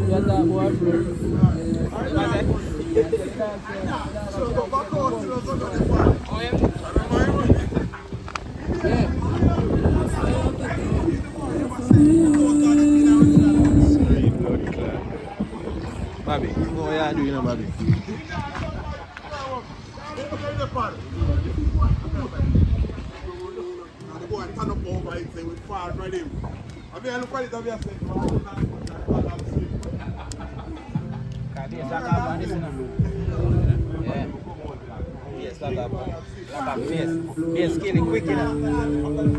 You're that boy, bro. Bobby, you know what you're doing, Bobby? Go and turn up over it, say we far from him. I mean, I look at it, I mean, Yes, like a face. Face skinny quick, you know.